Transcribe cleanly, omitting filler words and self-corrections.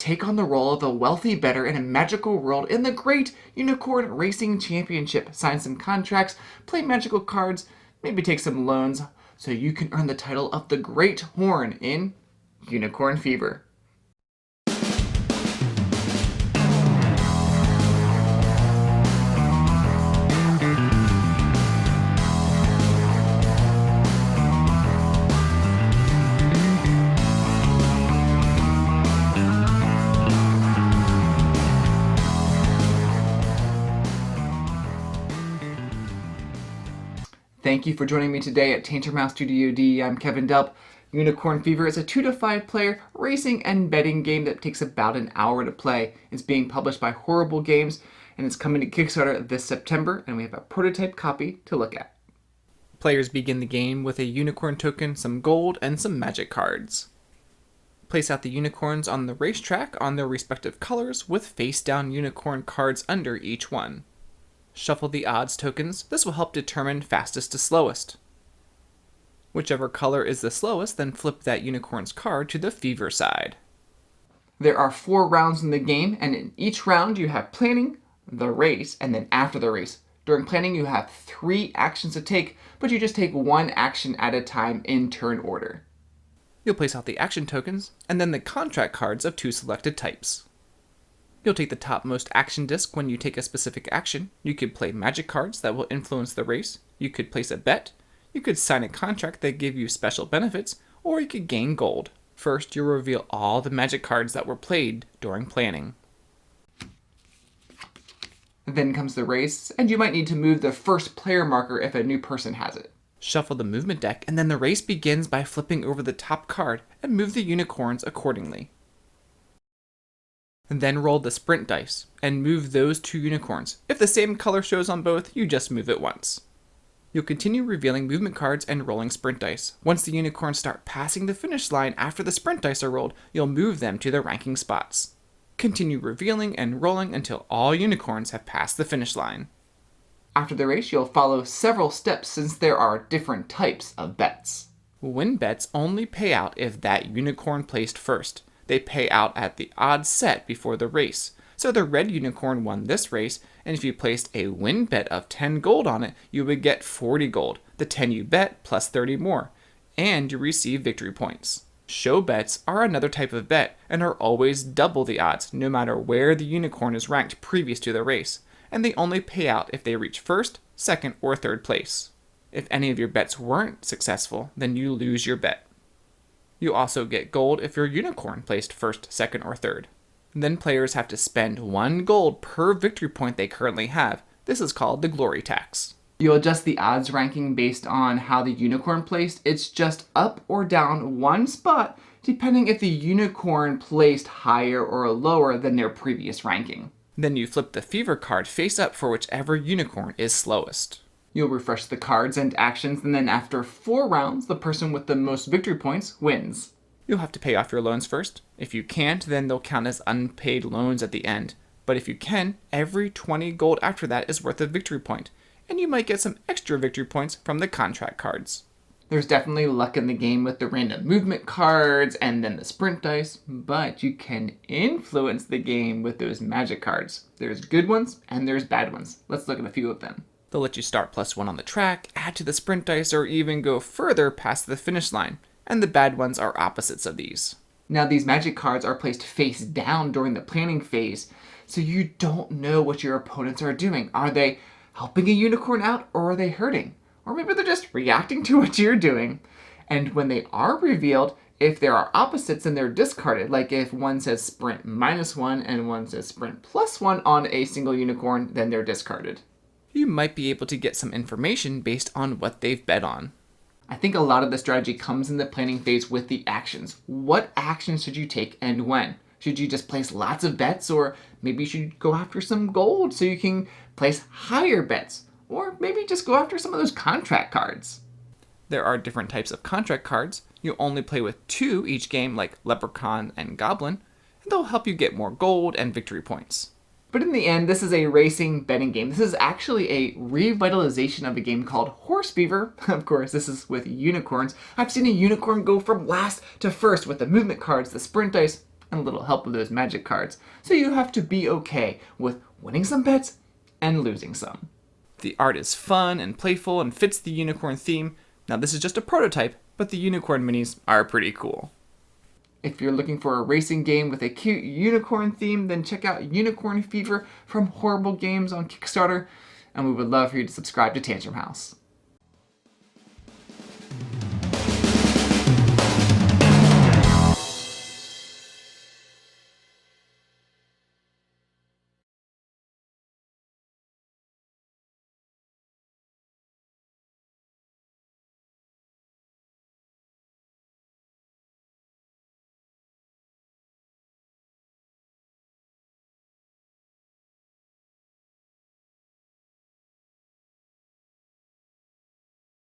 take on the role of a wealthy bettor in a magical world in the Great Unicorn Racing Championship. Sign some contracts, play magical cards, maybe take some loans, so you can earn the title of the Great Horn in Unicorn Fever. Thank you for joining me today at Tangermouse Studio D. I'm Kevin Delp. Unicorn Fever is a 2 to 5 player racing and betting game that takes about an hour to play. It's being published by Horrible Games, and it's coming to Kickstarter this September, and we have a prototype copy to look at. Players begin the game with a unicorn token, some gold, and some magic cards. Place out the unicorns on the racetrack on their respective colors with face-down unicorn cards under each one. Shuffle the odds tokens. This will help determine fastest to slowest. Whichever color is the slowest, then flip that unicorn's card to the fever side. There are 4 rounds in the game, and in each round you have planning, the race, and then after the race. During planning you have 3 actions to take, but you just take 1 action at a time in turn order. You'll place out the action tokens, and then the contract cards of 2 selected types. You'll take the topmost action disc when you take a specific action. You could play magic cards that will influence the race. You could place a bet. You could sign a contract that give you special benefits, or you could gain gold. First, you'll reveal all the magic cards that were played during planning. Then comes the race, and you might need to move the first player marker if a new person has it. Shuffle the movement deck, and then the race begins by flipping over the top card and move the unicorns accordingly. And then roll the sprint dice, and move those 2 unicorns. If the same color shows on both, you just move it once. You'll continue revealing movement cards and rolling sprint dice. Once the unicorns start passing the finish line after the sprint dice are rolled, you'll move them to their ranking spots. Continue revealing and rolling until all unicorns have passed the finish line. After the race, you'll follow several steps since there are different types of bets. Win bets only pay out if that unicorn placed first. They pay out at the odds set before the race. So the red unicorn won this race, and if you placed a win bet of 10 gold on it, you would get 40 gold, the 10 you bet plus 30 more, and you receive victory points. Show bets are another type of bet, and are always double the odds, no matter where the unicorn is ranked previous to the race, and they only pay out if they reach first, second, or third place. If any of your bets weren't successful, then you lose your bet. You also get gold if your unicorn placed first, second, or third. Then players have to spend 1 gold per victory point they currently have. This is called the glory tax. You'll adjust the odds ranking based on how the unicorn placed. It's just up or down 1 spot, depending if the unicorn placed higher or lower than their previous ranking. Then you flip the fever card face up for whichever unicorn is slowest. You'll refresh the cards and actions, and then after 4 rounds, the person with the most victory points wins. You'll have to pay off your loans first. If you can't, then they'll count as unpaid loans at the end. But if you can, every 20 gold after that is worth a victory point, and you might get some extra victory points from the contract cards. There's definitely luck in the game with the random movement cards and then the sprint dice, but you can influence the game with those magic cards. There's good ones and there's bad ones. Let's look at a few of them. They'll let you start +1 on the track, add to the sprint dice, or even go further past the finish line. And the bad ones are opposites of these. Now these magic cards are placed face down during the planning phase, so you don't know what your opponents are doing. Are they helping a unicorn out, or are they hurting? Or maybe they're just reacting to what you're doing. And when they are revealed, if there are opposites, then they're discarded. Like if one says sprint -1 and one says sprint +1 on a single unicorn, then they're discarded. You might be able to get some information based on what they've bet on. I think a lot of the strategy comes in the planning phase with the actions. What actions should you take and when? Should you just place lots of bets, or maybe you should go after some gold so you can place higher bets? Or maybe just go after some of those contract cards. There are different types of contract cards. You only play with 2 each game, like Leprechaun and Goblin, and they'll help you get more gold and victory points. But in the end, this is a racing betting game. This is actually a revitalization of a game called Horse Fever. Of course, this is with unicorns. I've seen a unicorn go from last to first with the movement cards, the sprint dice, and a little help with those magic cards, so you have to be okay with winning some bets and losing some. The art is fun and playful and fits the unicorn theme. Now this is just a prototype, but the unicorn minis are pretty cool. If you're looking for a racing game with a cute unicorn theme, then check out Unicorn Fever from Horrible Games on Kickstarter, and we would love for you to subscribe to Tantrum House.